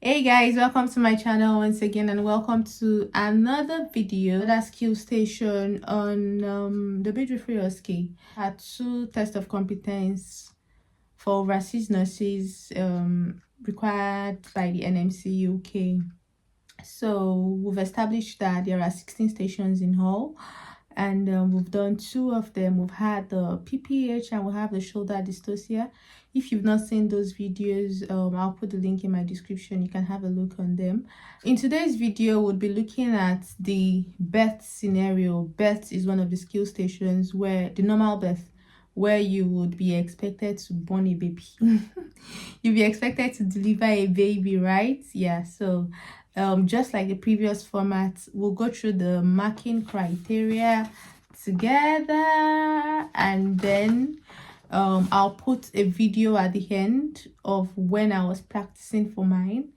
Hey guys, welcome to my channel once again, and welcome to another video, that skill station on the Midwifery OSCE. Had two tests of competence for overseas nurses required by the NMC U.K. So we've established that there are 16 stations in all, and we've done two of them. We've had the PPH and we have the shoulder dystocia. If you've not seen those videos, I'll put the link in my description. You can have a look on them. In today's video, we'll be looking at the birth scenario. Birth is one of the skill stations where the normal birth, where you would be expected to born a baby. You'll be expected to deliver a baby, right? Yeah, so just like the previous format, we'll go through the marking criteria together, and then I'll put a video at the end of when I was practicing for mine.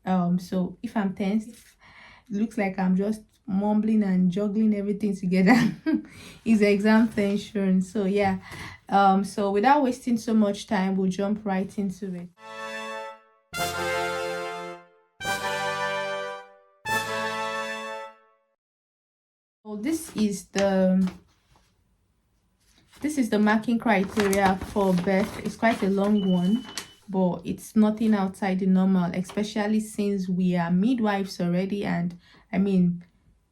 So if I'm tense, it looks like I'm just mumbling and juggling everything together, is exam tension. So yeah, so without wasting so much time, we'll jump right into it. So this is the marking criteria for birth. It's quite a long one, but it's nothing outside the normal, especially since we are midwives already, and I mean,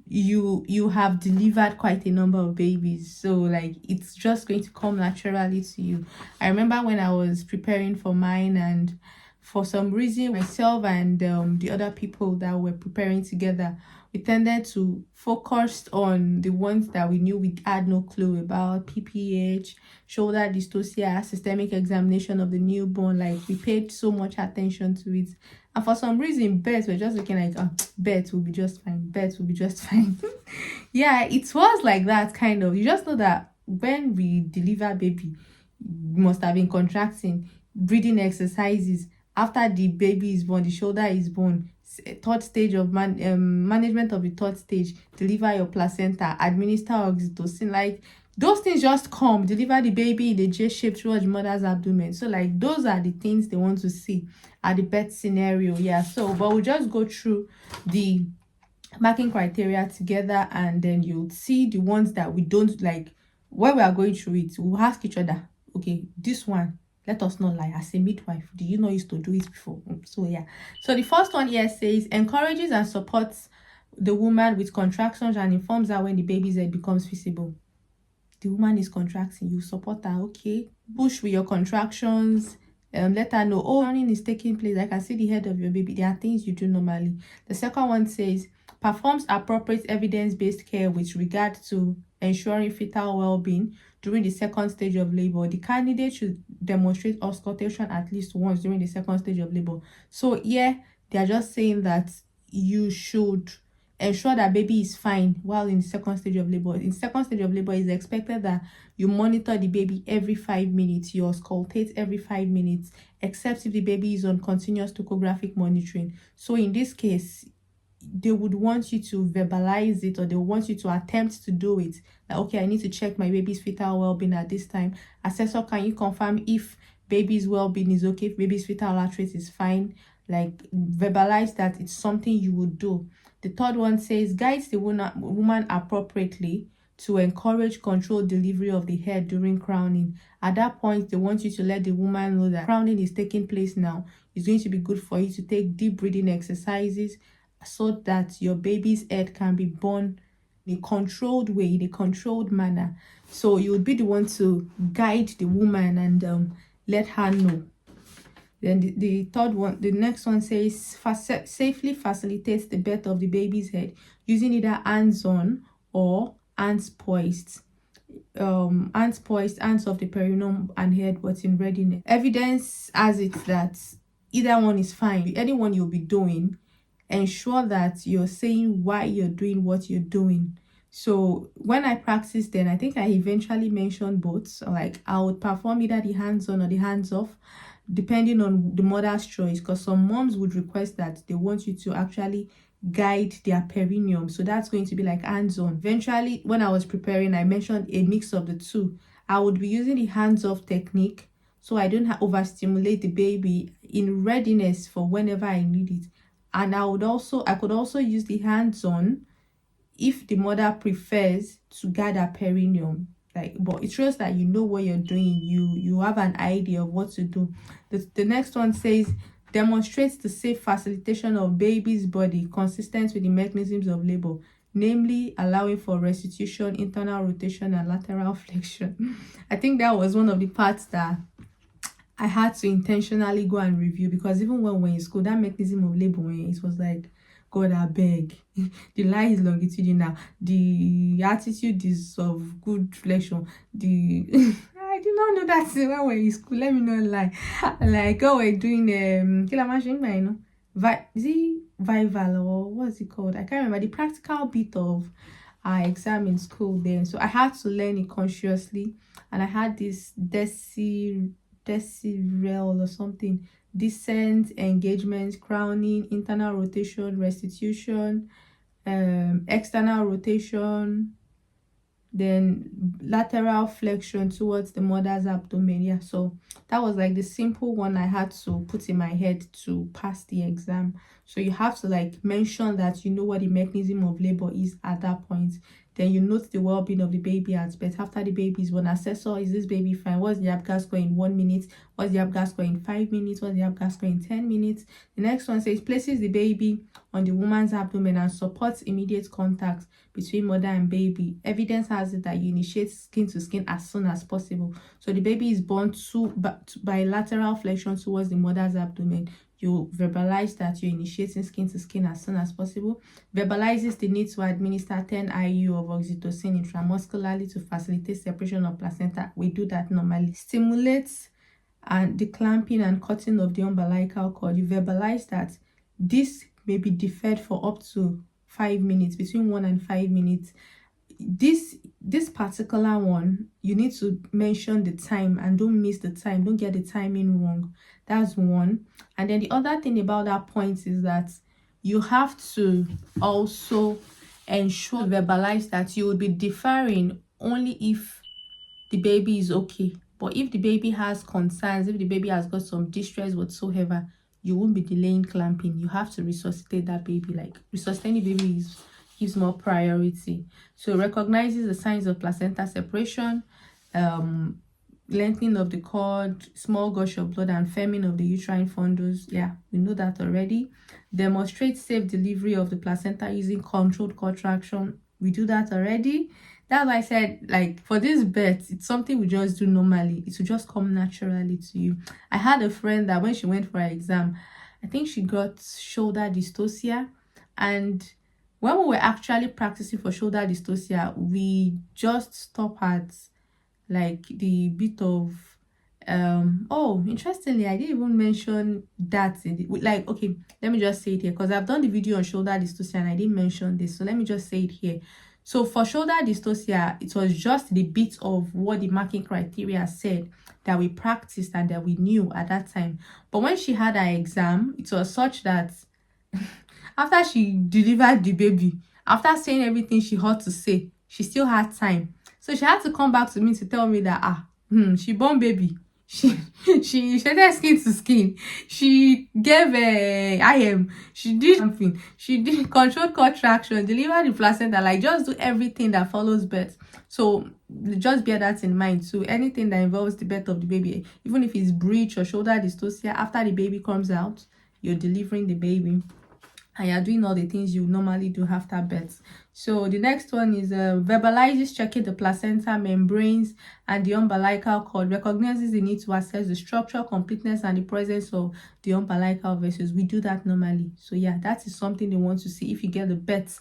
you have delivered quite a number of babies, so like it's just going to come naturally to you. I remember when I was preparing for mine, and for some reason myself and the other people that were preparing together, we tended to focus on the ones that we knew we had no clue about: PPH, shoulder dystocia, systemic examination of the newborn. Like, we paid so much attention to it, and for some reason birth, we're just looking like, oh, birth will be just fine, birth will be just fine. Yeah, it was like that, kind of. You just know that when we deliver baby, you must have been contracting, breathing exercises. After the baby is born, the shoulder is born, third stage of management of the third stage, deliver your placenta, administer oxytocin. Like, those things just come, deliver the baby in the J shape towards the mother's abdomen. So like, those are the things they want to see at the birth scenario. Yeah, so but we'll just go through the marking criteria together, and then you'll see the ones that we don't like. When we are going through it, we'll ask each other, okay, this one, let us not lie, as a midwife, do you know used to do it before? So yeah, so the first one here says encourages and supports the woman with contractions and informs her when the baby's head becomes visible. The woman is contracting, you support her, okay, push with your contractions, let her know, oh, crowning is taking place, I can see the head of your baby. There are things you do normally. The second one says performs appropriate evidence-based care with regard to ensuring fetal well-being during the second stage of labor. The candidate should demonstrate auscultation at least once during the second stage of labor. So yeah, they are just saying that you should ensure that baby is fine while in the second stage of labor. In second stage of labor, it's expected that you monitor the baby every 5 minutes, you auscultate every 5 minutes, except if the baby is on continuous topographic monitoring. So in this case, they would want you to verbalize it, or they want you to attempt to do it. Like, okay, I need to check my baby's fetal well-being at this time. Assessor, can you confirm if baby's well-being is okay, if baby's fetal heart rate is fine? Like, verbalize that it's something you would do. The third one says guides the woman appropriately to encourage controlled delivery of the head during crowning. At that point, they want you to let the woman know that crowning is taking place now. It's going to be good for you to take deep breathing exercises so that your baby's head can be born in a controlled way, in a controlled manner. So you would be the one to guide the woman and let her know. Then the third one, the next one says safely facilitates the birth of the baby's head using either hands-on or hands poised. Hands poised, hands of the perineum and head, but in readiness. Evidence has it that either one is fine. Anyone you'll be doing, ensure that you're saying why you're doing what you're doing. So when I practice, then I think I eventually mentioned both. So like, I would perform either the hands-on or the hands-off, depending on the mother's choice, because some moms would request that they want you to actually guide their perineum, so that's going to be like hands-on. Eventually, when I was preparing, I mentioned a mix of the two. I would be using the hands-off technique so I don't overstimulate the baby, in readiness for whenever I need it. And I could also use the hands-on if the mother prefers to guard her perineum. Like, but it shows that you know what you're doing, you have an idea of what to do. The next one says, demonstrates the safe facilitation of baby's body consistent with the mechanisms of labor, namely allowing for restitution, internal rotation, and lateral flexion. I think that was one of the parts that I had to intentionally go and review, because even when we're in school, that mechanism of labor, it was like, God, I beg. The lie is longitudinal. The attitude is of good flexion. The I did not know that when we're in school. Let me not lie. Like, oh, we're doing killer machine, you know, is it Vival or what's it called? I can't remember the practical bit of our exam in school then. So I had to learn it consciously, and I had this decirel or something, descent, engagement, crowning, internal rotation, restitution, external rotation, then lateral flexion towards the mother's abdomen. Yeah, so that was like the simple one I had to put in my head to pass the exam. So you have to like mention that you know what the mechanism of labor is at that point. Then you note the well-being of the baby at birth. After the baby is born, assessor, is this baby fine? What's the ABGAS score in 1 minute? What's the ABGAS score in 5 minutes? What's the ABGAS score in 10 minutes? The next one says, places the baby on the woman's abdomen and supports immediate contact between mother and baby. Evidence has it that you initiate skin to skin as soon as possible. So the baby is born by lateral flexion towards the mother's abdomen. You verbalize that you're initiating skin to skin as soon as possible. Verbalizes the need to administer 10 IU of oxytocin intramuscularly to facilitate separation of placenta. We do that normally. Stimulates and the clamping and cutting of the umbilical cord. You verbalize that this may be deferred for up to 5 minutes, between 1 and 5 minutes. This particular one, you need to mention the time and don't miss the time. Don't get the timing wrong. That's one. And then the other thing about that point is that you have to also ensure, verbalize that you will be deferring only if the baby is okay. But if the baby has concerns, if the baby has got some distress whatsoever, you won't be delaying clamping. You have to resuscitate that baby. Like, resuscitating the baby gives more priority. So recognizes the signs of placenta separation, lengthening of the cord, small gush of blood, and firming of the uterine fundus. Yeah, we know that already. Demonstrates safe delivery of the placenta using controlled contraction. We do that already. That's why I said, like, for this birth, it's something we just do normally. It will just come naturally to you. I had a friend that when she went for her exam, I think she got shoulder dystocia. And when we were actually practicing for shoulder dystocia, we just stopped at like the bit of oh, interestingly, I didn't even mention that in the, like, okay, let me just say it here, because I've done the video on shoulder dystocia and I didn't mention this, so let me just say it here. So for shoulder dystocia, it was just the bit of what the marking criteria said that we practiced and that we knew at that time. But when she had her exam, it was such that after she delivered the baby, after saying everything she had to say, she still had time. So she had to come back to me to tell me that she born baby. She started skin to skin. She gave IM. She did something. She did controlled contraction, delivered the placenta, like just do everything that follows birth. So just bear that in mind too. Anything that involves the birth of the baby, even if it's breech or shoulder dystocia, after the baby comes out, you're delivering the baby and you're doing all the things you normally do after birth. So the next one is verbalizes checking the placenta membranes and the umbilical cord, recognizes the need to assess the structural completeness and the presence of the umbilical vessels. We do that normally. So yeah, that is something they want to see if you get the birth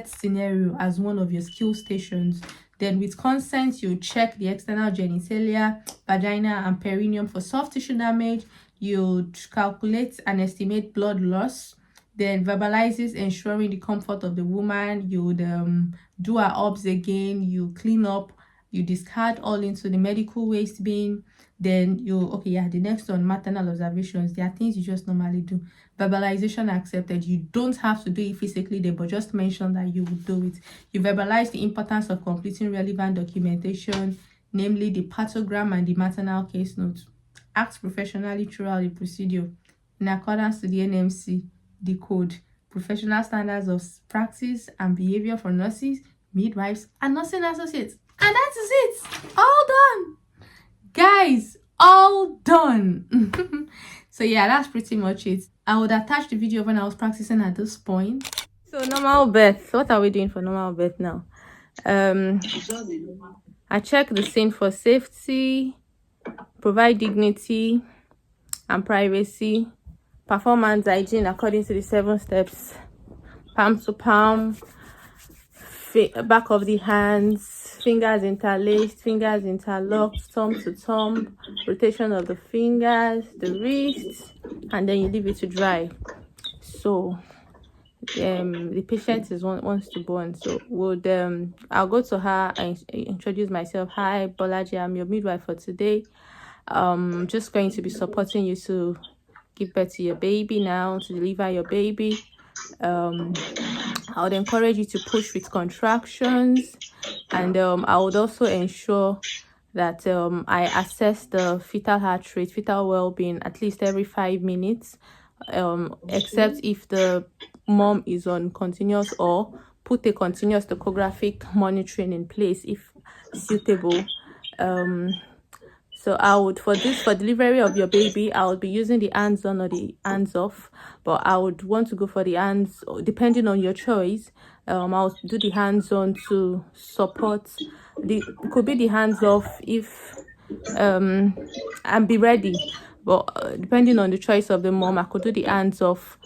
scenario as one of your skill stations. Then with consent, you check the external genitalia, vagina, and perineum for soft tissue damage. You calculate and estimate blood loss. Then verbalizes ensuring the comfort of the woman. You would do her obs again. You clean up. You discard all into the medical waste bin. Then the next one, maternal observations. There are things you just normally do. Verbalization accepted. You don't have to do it physically there, but just mention that you would do it. You verbalize the importance of completing relevant documentation. namely the pathogram and the maternal case note. Act professionally throughout the procedure in accordance to the NMC, the code, professional standards of practice and behavior for nurses, midwives, and nursing associates. And that is it. All done. Guys, all done. So yeah, that's pretty much it. I would attach the video when I was practicing at this point. So normal birth. What are we doing for normal birth now? I check the scene for safety, provide dignity and privacy, performance hygiene according to the 7 steps, palm to palm, back of the hands, fingers interlaced, fingers interlocked, thumb to thumb, rotation of the fingers, the wrists, and then you leave it to dry. So the patient wants to born, so would I'll go to her and introduce myself. Hi Bolaji, I'm your midwife for today. Just going to be supporting you to give birth to your baby now, to deliver your baby. I would encourage you to push with contractions, and I would also ensure that I assess the fetal heart rate, fetal well-being at least every 5 minutes, except if the mom is on continuous, or put a continuous tachographic monitoring in place if suitable. So I would, for delivery of your baby, I would be using the hands on or the hands off, but I would want to go for the hands, depending on your choice. I'll do the hands on to support could be the hands off if and be ready, but depending on the choice of the mom, I could do the hands off,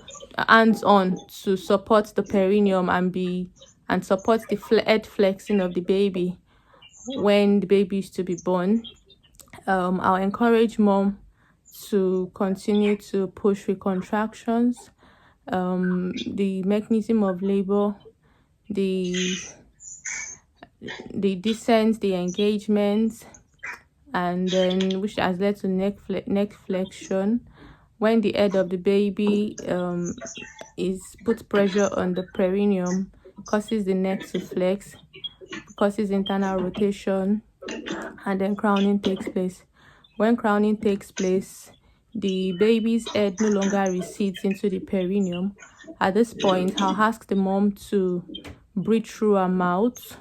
hands on to support the perineum and support the head flexing of the baby when the baby is to be born. I'll encourage mom to continue to push with contractions, the mechanism of labor, the descent, the engagement, and then which has led to neck flexion. When the head of the baby is put pressure on the perineum, causes the neck to flex, causes internal rotation, and then crowning takes place. When crowning takes place, the baby's head no longer recedes into the perineum. At this point, I'll ask the mom to breathe through her mouth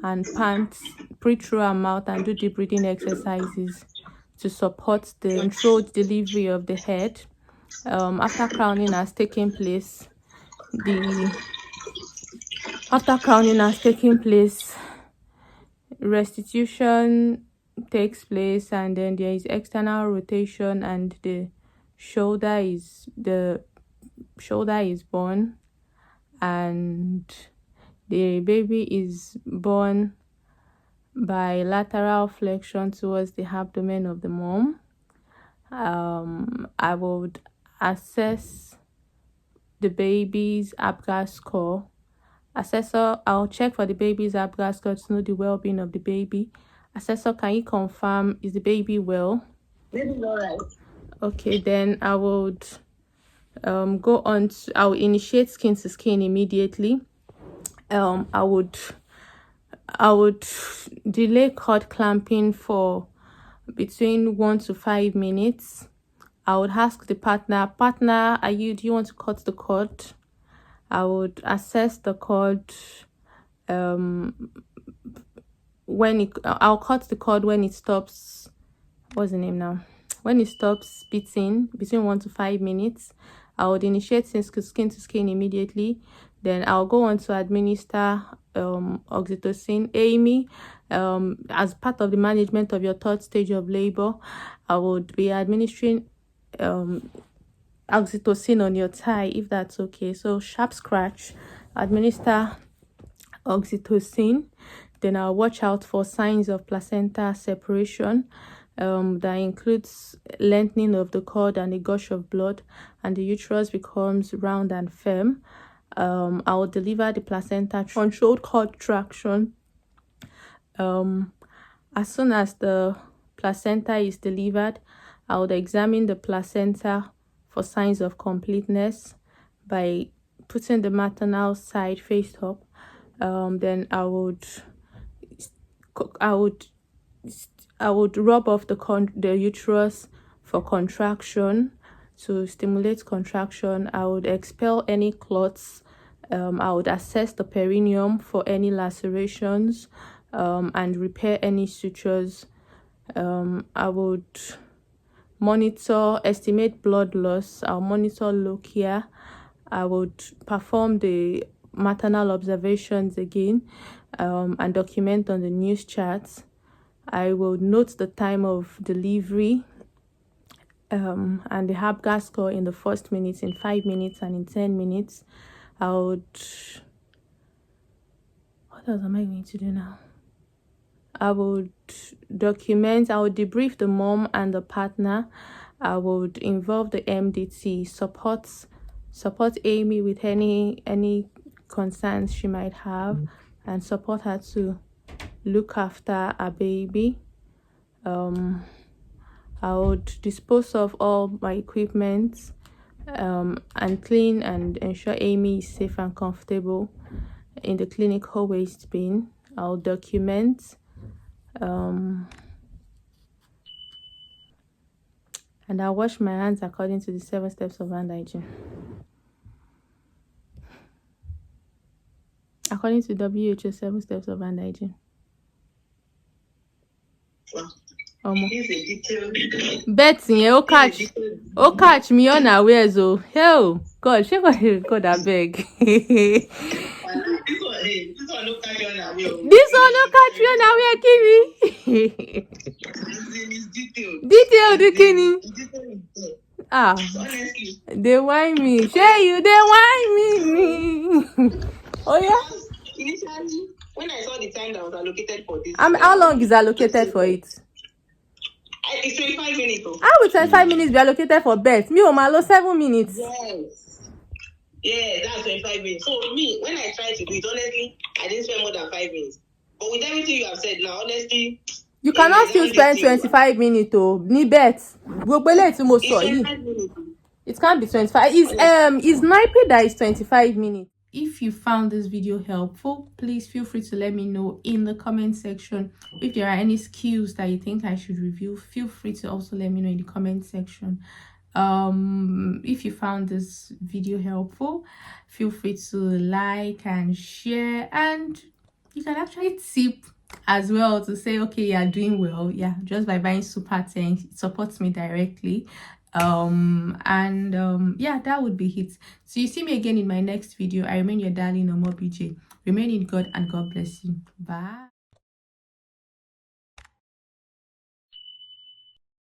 and pant, breathe through her mouth and do deep breathing exercises to support the controlled delivery of the head. After crowning has taken place, restitution takes place, and then there is external rotation, and the shoulder is born, and the baby is born by lateral flexion towards the abdomen of the mom. I would assess the baby's APGAR score. I'll check for the baby's APGAR score to know the well-being of the baby. Assessor, can you confirm, is the baby well? Baby's all right. Okay, then I would go on to, I will initiate skin to skin immediately. I would delay cord clamping for between 1 to 5 minutes. I would ask the partner, do you want to cut the cord? I would assess the cord I'll cut the cord when it stops. What's the name now? When it stops beating between 1 to 5 minutes. I would initiate skin to skin immediately. Then I'll go on to administer oxytocin. Amy, as part of the management of your 3rd stage of labor, I would be administering oxytocin on your thigh, if that's okay. So sharp scratch, administer oxytocin. Then I'll watch out for signs of placenta separation. That includes lengthening of the cord and a gush of blood, and the uterus becomes round and firm. I will deliver the placenta controlled cord traction. As soon as the placenta is delivered, I would examine the placenta for signs of completeness by putting the maternal side face up. Then I would I would rub off the uterus for contraction, to stimulate contraction. I would expel any clots. I would assess the perineum for any lacerations, and repair any sutures. I would estimate blood loss. I'll monitor lochia. I would perform the maternal observations again, and document on the news charts. I will note the time of delivery, and the HABGA score in the first minutes, in 5 minutes, and in 10 minutes. What else am I going to do now? I would debrief the mom and the partner. I would involve the MDT, support Amy with any concerns she might have, and support her to look after a baby. I would dispose of all my equipment, and clean and ensure Amy is safe and comfortable in the clinical waste bin. I'll document, and I'll wash my hands according to the 7 steps of hand hygiene. According to WHO, 7 steps of hand hygiene. Betsy, catch me unawares. Oh, hell, God, she God, I beg. This one no catch you unaware, Kiwi. Detailed, Kenny. They whine me. Share you, they whine me. Oh yeah. Initially, when I saw the time that was allocated for this, how long is allocated for it? It's 25 minutes. How will 25 minutes be allocated for birth? Me, Omalo, 7 minutes. Yes. Yeah, that's 25 minutes. So me, when I tried to do it, honestly, I didn't spend more than 5 minutes. But with everything you have said now, honestly, you cannot still spend 25 minutes. Oh, ni birth. It can't be 25. It's NIPE that is 25 minutes. If you found this video helpful, please feel free to let me know in the comment section. If there are any skills that you think I should review, feel free to also let me know in the comment section. If you found this video helpful, feel free to like and share, and you can actually tip as well to say, okay, you're doing well, yeah, just by buying super thanks. It supports me directly. Yeah, that would be it. So you see me again in my next video. I remain your darling Omobeejay. Remain in God, and God bless you. Bye.